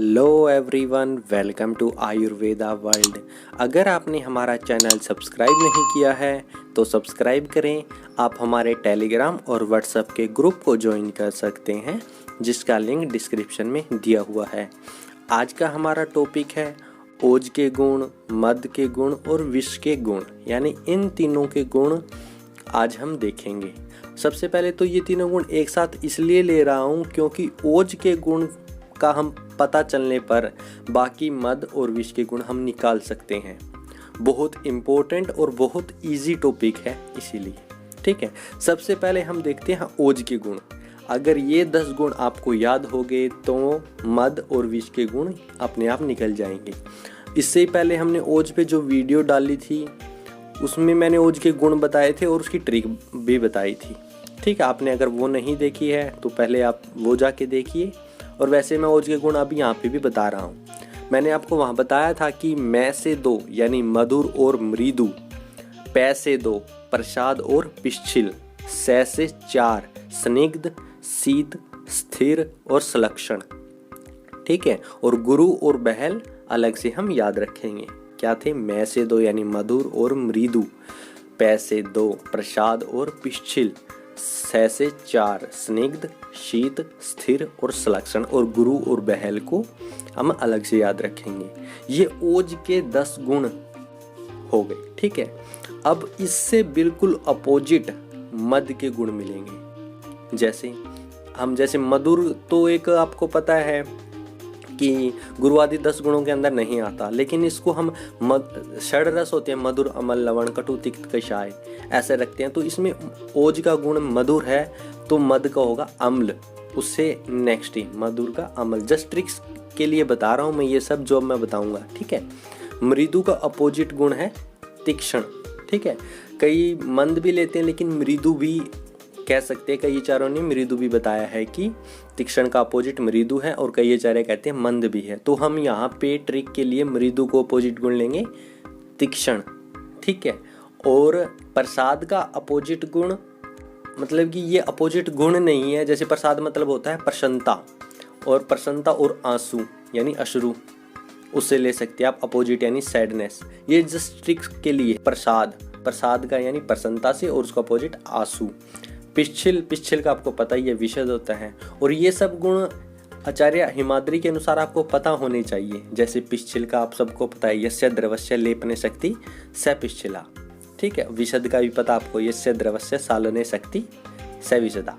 Hello everyone, welcome to Ayurveda world. अगर आपने हमारा चैनल सब्सक्राइब नहीं किया है तो सब्सक्राइब करें। आप हमारे टेलीग्राम और व्हाट्सएप के ग्रुप को ज्वाइन कर सकते हैं, जिसका लिंक डिस्क्रिप्शन में दिया हुआ है। आज का हमारा टॉपिक है ओज के गुण, मद के गुण और विष के गुण, यानी इन तीनों के गुण आज हम देखेंगे। सबसे पहले तो ये तीनों गुण एक साथ इसलिए ले रहा हूँ क्योंकि ओज के गुण का हम पता चलने पर बाकी मद और विष के गुण हम निकाल सकते हैं। बहुत इम्पोर्टेंट और बहुत इजी टॉपिक है इसीलिए, ठीक है। सबसे पहले हम देखते हैं ओज के गुण। अगर ये 10 गुण आपको याद हो गए तो मद और विष के गुण अपने आप निकल जाएंगे। इससे पहले हमने ओज पे जो वीडियो डाली थी उसमें मैंने ओज के गुण बताए थे और उसकी ट्रिक भी बताई थी, ठीक है। आपने अगर वो नहीं देखी है तो पहले आप वो जाके देखिए। और वैसे मैं ओज के गुण अभी यहाँ पे भी बता रहा हूँ। मैंने आपको वहाँ बताया था कि मैं से 2 यानी मधुर और मृदु, पै से 2 प्रसाद और पिच्छिल, सै से 4 स्निग्ध, शीत, स्थिर और सलक्षण, ठीक है। और गुरु और बहल अलग से हम याद रखेंगे। क्या थे? मैं से 2 यानी मधुर और मृदु, पै से 2 प्रसाद और पिच्छिल, सै से 4 स्निग्ध, शीत, स्थिर और सलक्षण, और गुरु और बहल को हम अलग से याद रखेंगे। ये ओज के 10 गुण हो गए, ठीक है। अब इससे बिल्कुल अपोजिट मद के गुण मिलेंगे। जैसे मधुर तो एक आपको पता है कि गुरु आदि 10 गुणों के अंदर नहीं आता, लेकिन इसको हम षड रस होते हैं, मधुर, अम्ल, लवण, कटु, तिक्त, कषाय, ऐसे रखते हैं। तो इसमें ओज का गुण मधुर है तो मद का होगा अम्ल, उससे नेक्स्ट ही मधुर का अम्ल। जस्ट ट्रिक्स के लिए बता रहा हूँ मैं ये सब जो मैं बताऊंगा, ठीक है। मृदु का अपोजिट गुण है तीक्ष्ण, ठीक है। कई मंद भी लेते हैं लेकिन मृदु भी कह सकते हैं। कई आचार्यों ने मृदु भी बताया है कि तीक्ष्ण का अपोजिट मृदु है, और कई आचार्य कहते हैं मंद भी है। तो हम यहाँ पे ट्रिक के लिए मृदु को अपोजिट गुण लेंगे तीक्ष्ण, ठीक है। और प्रसाद का अपोजिट गुण, मतलब कि ये अपोजिट गुण नहीं है। जैसे प्रसाद मतलब होता है प्रसन्नता, और प्रसन्नता और आंसू यानी अश्रु, उससे ले सकते हैं आप अपोजिट यानी सैडनेस। ये जस्ट ट्रिक के लिए प्रसाद का यानी प्रसन्नता से, और उसका अपोजिट आंसू। पिच्छिल का आपको पता ही है, विशद होता है। और ये सब गुण आचार्य हिमाद्री के अनुसार आपको पता होने चाहिए। जैसे पिच्छिल का आप सबको पता है, यस्य द्रवस्य लेपने शक्ति स पिच्छिला, ठीक है। विशद का भी पता आपको, यस्य द्रवस्य सालने शक्ति स विशदा,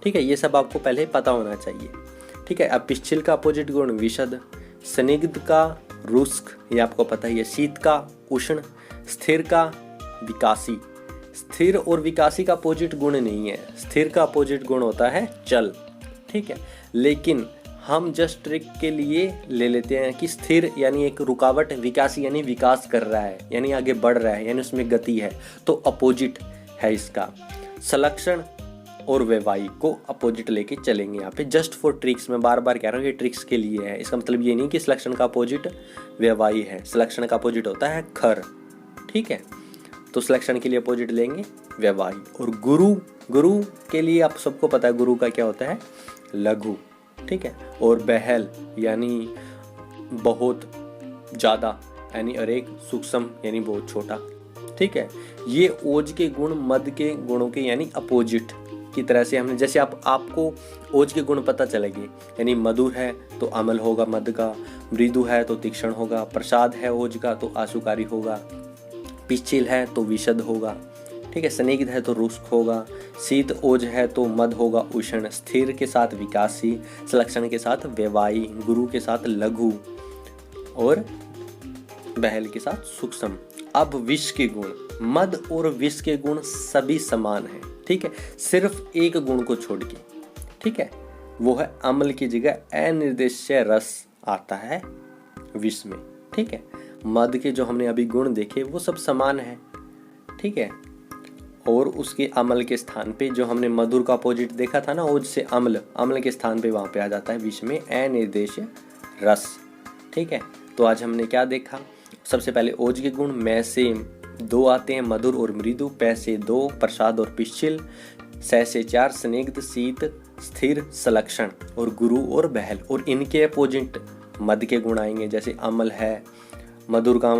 ठीक है। ये सब आपको पहले पता होना चाहिए, ठीक है। अब पिच्छिल का अपोजिट गुण विशद, स्निग्ध का रुष्क, ये आपको पता ही है, शीत का उष्ण, स्थिर का विकासी। स्थिर और विकासी का अपोजिट गुण नहीं है, स्थिर का अपोजिट गुण होता है चल, ठीक है। लेकिन हम जस्ट ट्रिक के लिए ले लेते हैं कि स्थिर यानी एक रुकावट, विकासी यानी विकास कर रहा है, यानी आगे बढ़ रहा है, यानी उसमें गति है, तो अपोजिट है इसका। सलक्षण और वैवाही को अपोजिट लेके चलेंगे यहाँ पे, जस्ट फॉर ट्रिक्स। मैं बार बार कह रहा हूँ ये ट्रिक्स के लिए है। इसका मतलब ये नहीं कि सलक्षण का अपोजिट वैवाही है। सलक्षण का अपोजिट होता है खर, ठीक है। तो सलक्षण के लिए अपोजिट लेंगे वैवाही। और गुरु के लिए आप सबको पता है गुरु का क्या होता है, लघु, ठीक है। और बहल यानी बहुत ज़्यादा, यानी अरेक, सूक्ष्म यानी बहुत छोटा, ठीक है। ये ओज के गुण मद के गुणों के यानी अपोजिट की तरह से हमने, जैसे आपको ओज के गुण पता चलेंगे, यानी मधुर है तो अम्ल होगा मद का, मृदु है तो तीक्ष्ण होगा, प्रसाद है ओज का तो आशुकारी होगा, पिच्छिल है तो विशद होगा, ठीक है। स्निग्ध है तो रुष्क होगा, शीत ओज है तो मद होगा उष्ण, स्थिर के साथ विकासी, सलक्षण के साथ वैवाही, गुरु के साथ लघु, और बहल के साथ सूक्ष्म। अब विष के गुण, मद और विष के गुण सभी समान हैं, ठीक है, सिर्फ एक गुण को छोड़ के, ठीक है। वो है अम्ल की जगह अनिर्देश्य रस आता है विष में, ठीक है। मद के जो हमने अभी गुण देखे वो सब समान है, ठीक है। और उसके अम्ल के स्थान पे जो हमने मधुर का अपोजिट देखा था ना, ओज से अम्ल के स्थान पे वहाँ पे आ जाता है विष में अनिर्देश्य रस, ठीक है। तो आज हमने क्या देखा? सबसे पहले ओज के गुण, मैं से 2 आते हैं मधुर और मृदु, पै से 2 प्रसाद और पिच्छिल, सै से 4 स्निग्ध, शीत, स्थिर, सलक्षण, और गुरु और बहल। और इनके अपोजिट मद के गुण आएंगे, जैसे अमल है, मधुर का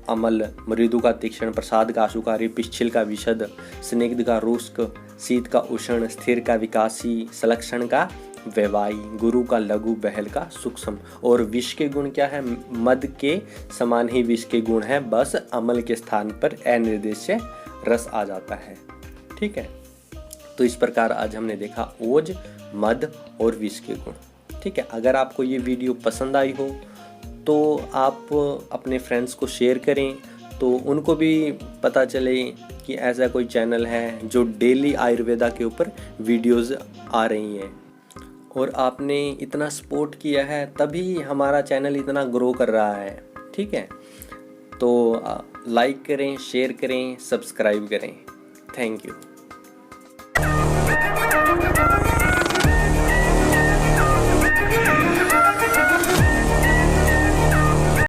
अमल, मृदु का तीक्ष्ण, प्रसाद का आशुकारी, पिच्छिल का विशद, स्निग्ध का रुष्क, शीत का उष्ण, स्थिर का विकासी, सलक्षण का वैवाई, गुरु का लघु, बहल का सूक्ष्म। और विष के गुण क्या है? मद के समान ही विष के गुण है, बस अमल के स्थान पर अनिर्देश्य रस आ जाता है। ठीक है, तो इस प्रकार आज हमने देखा ओज, मद और विष के गुण। ठीक है, अगर आपको ये वीडियो पसंद आई हो तो आप अपने फ्रेंड्स को शेयर करें, तो उनको भी पता चले कि ऐसा कोई चैनल है जो डेली आयुर्वेदा के ऊपर वीडियोस आ रही हैं। और आपने इतना सपोर्ट किया है तभी हमारा चैनल इतना ग्रो कर रहा है। ठीक है, तो लाइक करें, शेयर करें, सब्सक्राइब करें। Thank you.